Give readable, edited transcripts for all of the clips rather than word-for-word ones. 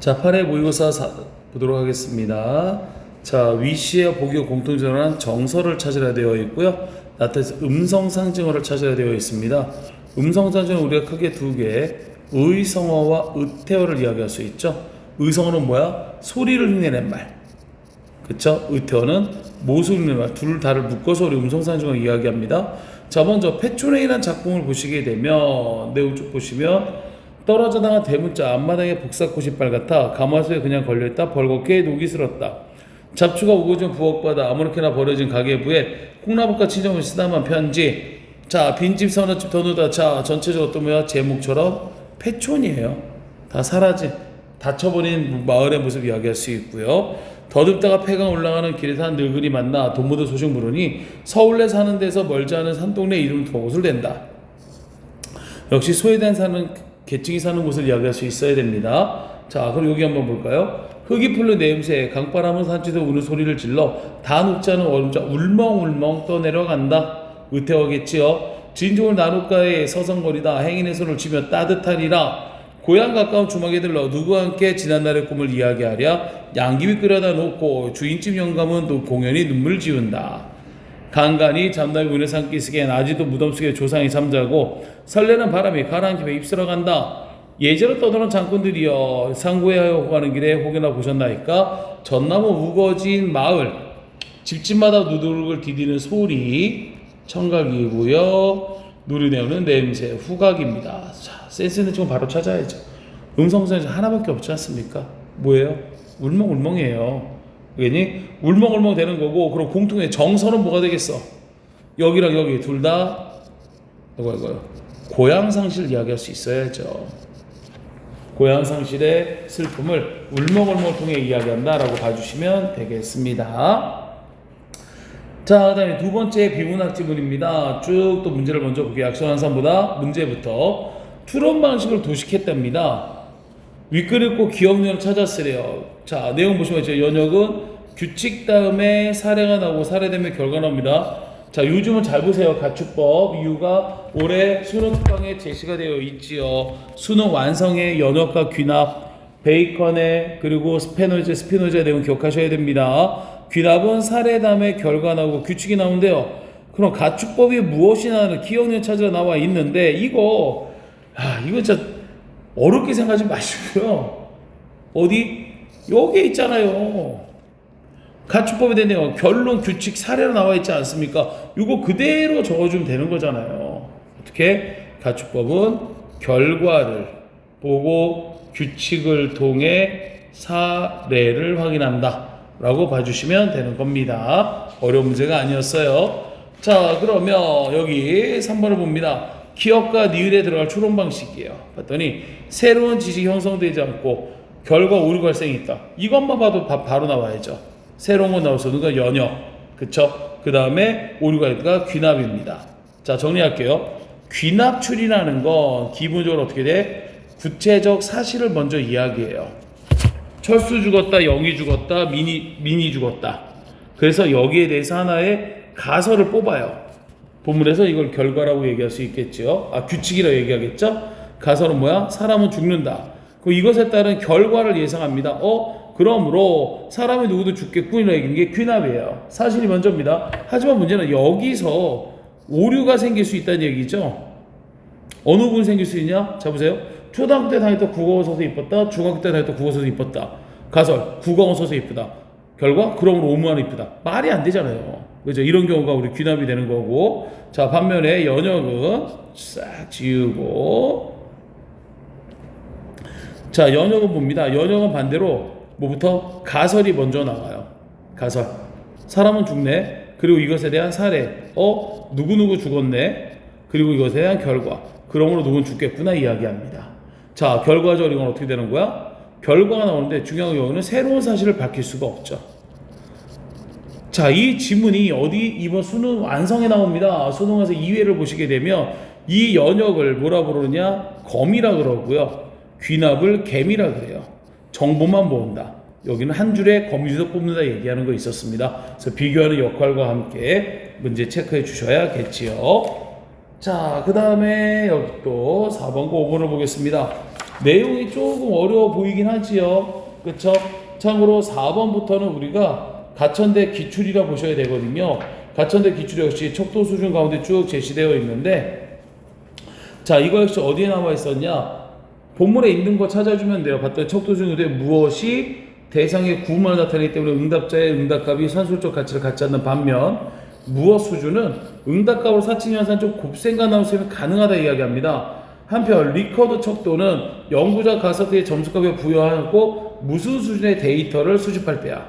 자, 8회 모의고사 보도록 하겠습니다. 자, 위시와 보기의 공통점은 정서를 찾으라 되어 있고요. 나타에서 음성상징어를 찾으라 되어 있습니다. 음성상징어는 우리가 크게 두 개, 의성어와 의태어를 이야기할 수 있죠. 의성어는 뭐야? 소리를 흉내낸 말. 그쵸? 의태어는 모습을 흉내낸 말. 둘 다를 묶어서 우리 음성상징어를 이야기합니다. 자, 먼저 패초레이라는 작품을 보시게 되면 내용 쭉 보시면 떨어져 나간 대문자 앞마당에 복사꽃이 빨갛다. 가마솥에 그냥 걸려있다. 벌겋게 녹이 슬었다. 잡초가 우거진 부엌바다 아무렇게나 버려진 가계부에 콩나물과 친정을 쓰다만 편지. 자, 빈집 서너집 더누다. 자, 전체적으로 어떤 뭐야? 제목처럼 패촌이에요. 다 사라진 닫혀버린 마을의 모습 이야기할 수 있고요. 더듬다가 폐강 올라가는 길에서 한 늙은이 만나 돈 묻은 소식 물으니 서울에 사는 데서 멀지 않은 산동네 이름 도곳을 댄다. 역시 소외된 사는 계층이 사는 곳을 이야기할 수 있어야 됩니다. 자, 그럼 여기 한번 볼까요? 흙이 풀린 내음새 강바람은 산지도 우는 소리를 질러 다 눕지 않은 얼음자 울멍울멍 떠내려간다. 의태어겠지요. 진종을 나룻가에 서성거리다 행인의 손을 쥐며 따뜻하리라. 고향 가까운 주막에 들러 누구와 함께 지난날의 꿈을 이야기하랴. 양귀비 끓여다 놓고 주인집 영감은 공연히 눈물 지운다. 간간히 잠나비 문에 삼기 쓰기엔 아직도 무덤 속에 조상이 잠자고 설레는 바람이 가라앉히며 입술어 간다. 예제로 떠도는 장꾼들이여 상고해하여 오가는 길에 혹여나 보셨나이까. 전나무 우거진 마을 집집마다 누두룩을 디디는 소리 청각이고요. 누리내오는 냄새 후각입니다. 자, 센스 있는 친구 바로 찾아야죠. 음성선에서 하나밖에 없지 않습니까? 뭐예요? 울멍울멍이에요. 그러니 울멍울멍 되는 거고, 그럼 공통의 정서는 뭐가 되겠어? 여기랑 여기 둘 다 이거 고향상실 이야기할 수 있어야죠. 고향상실의 슬픔을 울멍울멍을 통해 이야기한다라고 봐주시면 되겠습니다. 자, 그 다음에 두 번째 비문학 지문입니다. 쭉 또 문제를 먼저 볼게요. 약속한산보다 문제부터 추론 방식을 도식했답니다. 윗글 읽고 기억력을 찾았으래요. 자, 내용 보시면 이제 연역은 규칙 다음에 사례가 나오고 사례되면 결과 나옵니다. 자, 요즘은 잘 보세요. 가축법 이유가 올해 수능 특강에 제시가 되어 있지요. 수능 완성의 연역과 귀납, 베이컨의 그리고 스피노자의 내용 기억하셔야 됩니다. 귀납은 사례 다음에 결과 나오고 규칙이 나오는데요. 그럼 가축법이 무엇이 나오는 기억력 찾으러 나와 있는데 이거 진짜 어렵게 생각하지 마시고요. 어디? 여기에 있잖아요. 가축법에 대한 내용, 결론, 규칙, 사례로 나와 있지 않습니까? 이거 그대로 적어주면 되는 거잖아요. 어떻게? 가축법은 결과를 보고 규칙을 통해 사례를 확인한다 라고 봐주시면 되는 겁니다. 어려운 문제가 아니었어요. 자, 그러면 여기 3번을 봅니다. 기억과 니을에 들어갈 추론 방식이에요. 봤더니 새로운 지식이 형성되지 않고 결과 오류 발생이 있다. 이것만 봐도 바로 나와야죠. 새로운 건 나와서 누가 연역, 그쵸? 그 다음에 오류가 있다가 귀납입니다. 자, 정리할게요. 귀납 추리라는 건 기본적으로 어떻게 돼? 구체적 사실을 먼저 이야기해요. 철수 죽었다, 영희 죽었다, 민이 죽었다. 그래서 여기에 대해서 하나의 가설을 뽑아요. 본문에서 이걸 결과라고 얘기할 수 있겠죠. 규칙이라고 얘기하겠죠. 가설은 뭐야? 사람은 죽는다. 그럼 이것에 따른 결과를 예상합니다. 그러므로 사람이 누구도 죽겠군이라고 얘기한 게 귀납이에요. 사실이 먼저입니다. 하지만 문제는 여기서 오류가 생길 수 있다는 얘기죠. 어느 부분이 생길 수 있냐? 자, 보세요. 초등학교 때 다녔던 국어원 서서 이뻤다. 중학교 때 다녔던 국어 서서 이뻤다. 가설, 국어원 서서 이쁘다. 결과, 그러므로 오무하는 이쁘다. 말이 안 되잖아요. 그죠? 이런 경우가 우리 귀납이 되는 거고. 자, 반면에 연역은 싹 지우고. 자, 연역은 봅니다. 연역은 반대로 뭐부터? 가설이 먼저 나와요. 가설. 사람은 죽네. 그리고 이것에 대한 사례. 누구누구 죽었네. 그리고 이것에 대한 결과. 그러므로 누군 죽겠구나 이야기합니다. 자, 결과적으로 이건 어떻게 되는 거야? 결과가 나오는데 중요한 경우는 새로운 사실을 밝힐 수가 없죠. 자, 이 지문이 이번 수능 완성에 나옵니다. 수능에서 2회를 보시게 되면 이 연역을 뭐라 부르느냐? 검이라 그러고요. 귀납을 개미라 그래요. 정보만 모은다. 여기는 한 줄에 거미줄도 뽑는다 얘기하는 거 있었습니다. 그래서 비교하는 역할과 함께 문제 체크해 주셔야겠지요. 자, 그 다음에 여기 또 4번과 5번을 보겠습니다. 내용이 조금 어려워 보이긴 하지요. 그쵸? 참고로 4번부터는 우리가 가천대 기출이라 보셔야 되거든요. 가천대 기출 역시 척도 수준 가운데 쭉 제시되어 있는데, 자, 이거 역시 어디에 나와 있었냐? 본문에 있는 거 찾아주면 돼요. 봤더니 척도 수준에 무엇이 대상의 구문을 나타내기 때문에 응답자의 응답값이 산술적 가치를 갖지 않는 반면, 무엇 수준은 응답값으로 사칭연산 좀 곱셈과 나누셈이 가능하다 이야기합니다. 한편 리커드 척도는 연구자 가설의 점수값에 부여하고 무슨 수준의 데이터를 수집할 때야.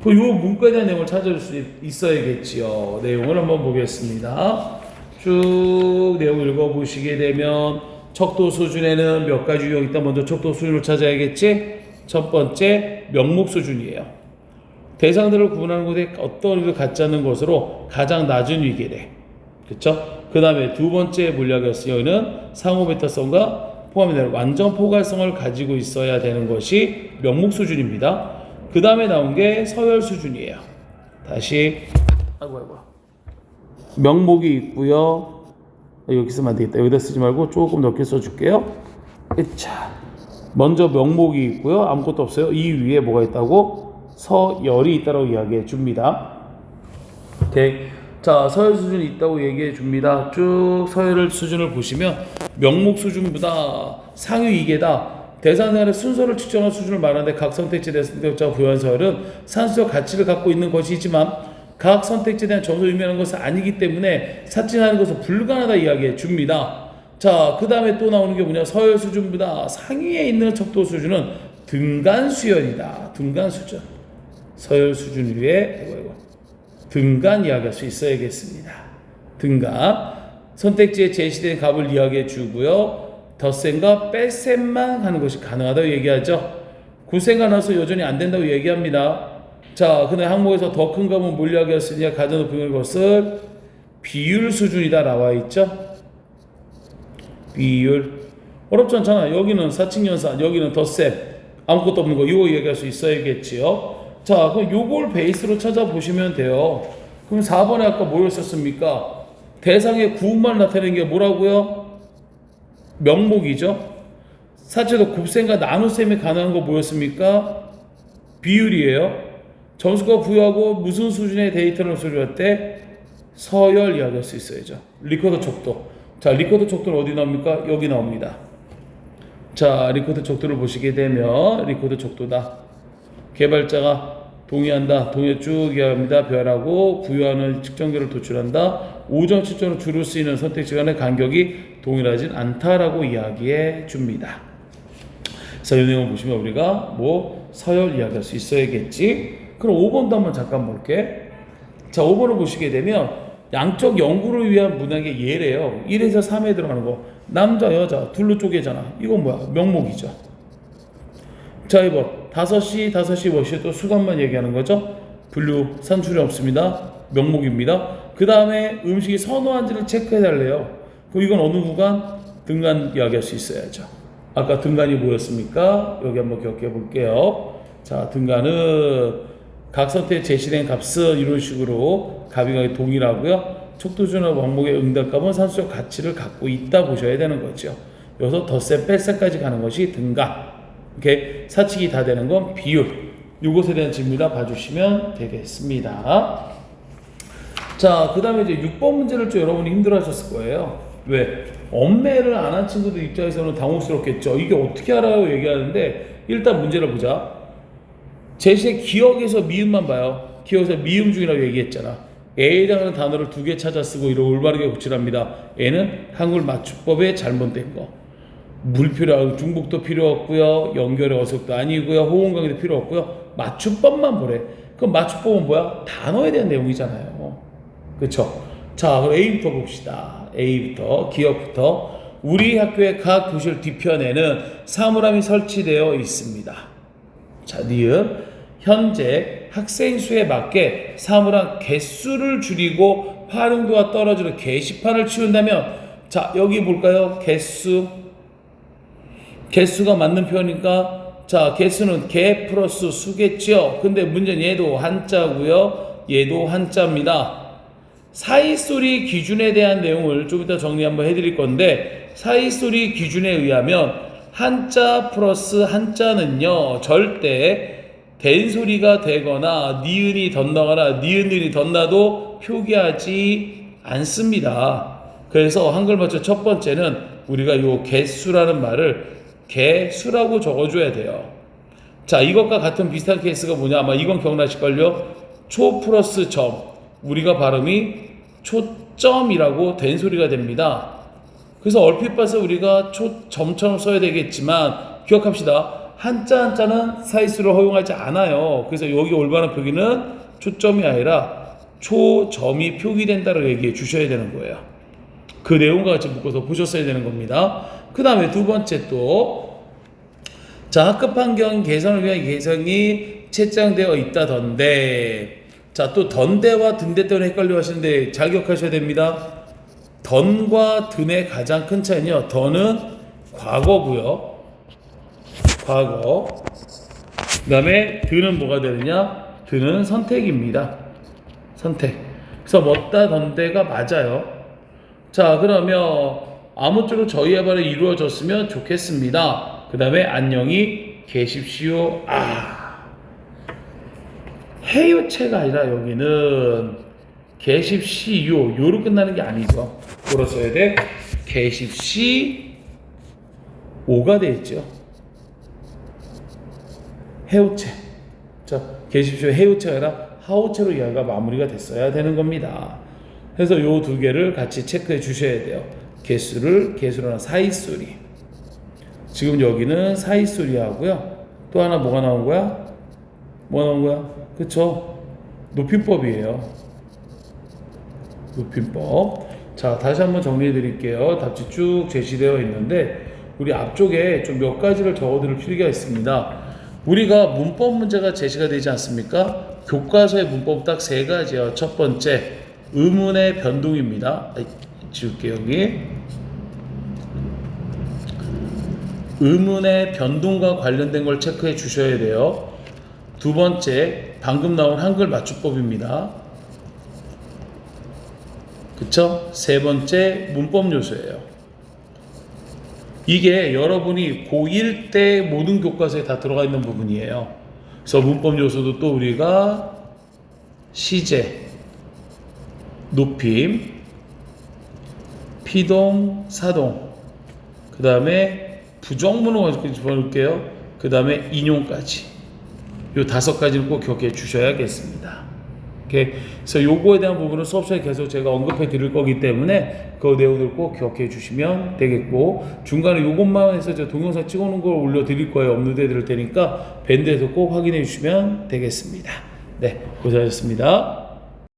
이 문구에 대한 내용을 찾아줄 수 있어야겠지요. 내용을 한번 보겠습니다. 쭉 내용 읽어보시게 되면 척도 수준에는 몇 가지 유형이 있다. 먼저 척도 수준을 찾아야겠지. 첫 번째 명목 수준이에요. 대상들을 구분하는 곳에 어떤 의미를 갖지 않는 것으로 가장 낮은 위계래. 그쵸? 그 다음에 두 번째 물리학이었으니 여기는 상호 메타성과 포함이 되는 완전 포괄성을 가지고 있어야 되는 것이 명목 수준입니다. 그 다음에 나온 게 서열 수준이에요. 다시 명목이 있고요. 여기 쓰면 안 되겠다. 여기다 쓰지 말고 조금 넓게 써줄게요. 자, 먼저 명목이 있고요. 아무것도 없어요. 이 위에 뭐가 있다고? 서열이 있다고 이야기해 줍니다. 오케이. 자, 서열 수준이 있다고 얘기해 줍니다. 쭉 서열 수준을 보시면 명목 수준보다 상위 2개다. 대상의 순서를 측정한 수준을 말하는데 각 선택지에 대한 선택자가 부여한 서열은 산수적 가치를 갖고 있는 것이지만 각 선택지에 대한 점수를 의미하는 것은 아니기 때문에 사칭하는 것은 불가능하다 이야기해 줍니다. 자, 그 다음에 또 나오는 게 뭐냐? 서열 수준보다 상위에 있는 척도 수준은 등간 수열이다. 등간 수준. 서열 수준 위에 등간 이야기할 수 있어야겠습니다. 등간. 선택지에 제시된 값을 이야기해 주고요. 덧셈과 뺄셈만 하는 것이 가능하다고 얘기하죠. 굿셈과 나서 여전히 안 된다고 얘기합니다. 자, 근데 항목에서 더 큰 값은 뭘 이야기했으냐? 가장 높은 것을 비율 수준이다 나와 있죠. 비율. 어렵지 않잖아. 여기는 사칭연산, 여기는 덧셈. 아무것도 없는 거. 이거 얘기할 수 있어야겠지요. 자, 그럼 요걸 베이스로 찾아보시면 돼요. 그럼 4번에 아까 뭐였었습니까? 대상의 구분만 나타내는 게 뭐라고요? 명목이죠. 사체도 곱셈과 나눗셈이 가능한 거 뭐였습니까? 비율이에요. 점수가 부여하고 무슨 수준의 데이터를 수집할 때 서열 이야기할 수 있어야죠. 리커더 척도. 자, 리커더 척도는 어디 나옵니까? 여기 나옵니다. 자, 리커더 척도를 보시게 되면 리커더 척도다. 개발자가 동의한다. 동의 쭉 이야기합니다. 별하고 부여하는 측정계를 도출한다. 5점 7점으로 줄을 쓰이는 선택지 간의 간격이 동일하진 않다라고 이야기해 줍니다. 그래서 이 내용 보시면 우리가 뭐 서열 이야기할 수 있어야겠지. 그럼 5번도 한번 잠깐 볼게. 자, 5번을 보시게 되면 양적 연구를 위한 문학의 예래요. 1에서 3에 들어가는 거. 남자, 여자, 둘로 쪼개잖아. 이건 뭐야? 명목이죠. 자, 2번. 5시 워시 또 수감만 얘기하는 거죠. 분류, 산출이 없습니다. 명목입니다. 그 다음에 음식이 선호한지를 체크해달래요. 그럼 이건 어느 구간? 등간 이야기할 수 있어야죠. 아까 등간이 뭐였습니까? 여기 한번 기억해 볼게요. 자, 등간은 각 선택에 제시된 값은 이런 식으로 값이 동일하고요. 척도준의 왕목의 응답값은 산수적 가치를 갖고 있다 보셔야 되는 거죠. 여기서 덧셈, 뺄셈까지 가는 것이 등간. 이렇게 사칙이 다 되는 건 비율. 이것에 대한 질문이라 봐주시면 되겠습니다. 자, 그 다음에 이제 6번 문제를 좀 여러분이 힘들어 하셨을 거예요. 왜? 엄매를 안 한 친구들 입장에서는 당혹스럽겠죠. 이게 어떻게 알아요? 얘기하는데 일단 문제를 보자. 제시의 기억에서 미음만 봐요. 기억에서 미음 중이라고 얘기했잖아. A라는 단어를 2개 찾아 쓰고 이를 올바르게 고치랍니다. A는 한글 맞춤법에 잘못된 거. 물필요, 중복도 필요 없고요. 연결의 어석도 아니고요. 호응 관계도 필요 없고요. 맞춤법만 보래. 그럼 맞춤법은 뭐야? 단어에 대한 내용이잖아요. 그렇죠? 자, 그럼 A부터 봅시다. A부터, 기억부터. 우리 학교의 각 교실 뒤편에는 사물함이 설치되어 있습니다. 자, 니은. 현재 학생 수에 맞게 사물함 개수를 줄이고 활용도가 떨어지는 게시판을 치운다면, 자, 여기 볼까요? 개수가 맞는 표현이니까, 자, 개수는 개 플러스 수겠죠. 근데 문제는 얘도 한자고요. 얘도 한자입니다. 사이소리 기준에 대한 내용을 좀 이따 정리 한번 해드릴 건데, 사이소리 기준에 의하면 한자 플러스 한자는요 절대 된소리가 되거나 니은이 덧나거나 니은이 덧나도 표기하지 않습니다. 그래서 한글 맞춰 첫 번째는 우리가 요 개수라는 말을 개수라고 적어줘야 돼요. 자, 이것과 같은 비슷한 케이스가 뭐냐? 아마 이건 기억나실걸요? 초 플러스 점. 우리가 발음이 초점이라고 된 소리가 됩니다. 그래서 얼핏 봐서 우리가 초점처럼 써야 되겠지만 기억합시다. 한자는 사이수를 허용하지 않아요. 그래서 여기 올바른 표기는 초점이 아니라 초점이 표기된다고 얘기해 주셔야 되는 거예요. 그 내용과 같이 묶어서 보셨어야 되는 겁니다. 그 다음에 두 번째 또, 자, 학급 환경 개선을 위한 개성이 채장되어 있다던데, 자, 또 던대와 든대 때문에 헷갈려 하시는데 잘 기억하셔야 됩니다. 던과 든의 가장 큰 차이는요, 던은 과거고요. 과거. 그 다음에 든은 뭐가 되느냐? 든은 선택입니다. 선택. 그래서 멋다 던대가 맞아요. 자, 그러면 아무쪼록 저희의 발이 이루어졌으면 좋겠습니다. 그 다음에 안녕히 계십시오. 해요체가 아니라 여기는 계십시오 요로 끝나는 게 아니죠. 뭐로 써야 돼? 계십시오가 돼 있죠. 해요체. 자, 계십시오 해요체가 아니라 하오체로 이하가 마무리가 됐어야 되는 겁니다. 그래서 요 두 개를 같이 체크해 주셔야 돼요. 개수라는 사이소리. 지금 여기는 사이소리 하고요. 또 하나 뭐가 나온 거야? 뭐가 나온 거야? 그쵸? 높임법이에요. 높임법. 자, 다시 한번 정리해 드릴게요. 답지 쭉 제시되어 있는데 우리 앞쪽에 좀 몇 가지를 적어 드릴 필요가 있습니다. 우리가 문법 문제가 제시가 되지 않습니까? 교과서의 문법 딱 세 가지요. 첫 번째, 의문의 변동입니다. 지울게요, 여기. 의문의 변동과 관련된 걸 체크해 주셔야 돼요. 두 번째, 방금 나온 한글 맞춤법입니다. 그쵸? 세 번째, 문법 요소예요. 이게 여러분이 고1 때 모든 교과서에 다 들어가 있는 부분이에요. 그래서 문법 요소도 또 우리가 시제, 높임, 피동, 사동, 그 다음에 부정문을 집어넣을게요. 그 다음에 인용까지. 요 5가지를 꼭 기억해 주셔야겠습니다. 그래서 요거에 대한 부분은 수업 시간에 계속 제가 언급해 드릴 거기 때문에 그 내용들 꼭 기억해 주시면 되겠고, 중간에 요것만 해서 제가 동영상 찍어 놓은 걸 올려 드릴 거예요. 업로드 해 드릴 테니까 밴드에서 꼭 확인해 주시면 되겠습니다. 네, 고생하셨습니다.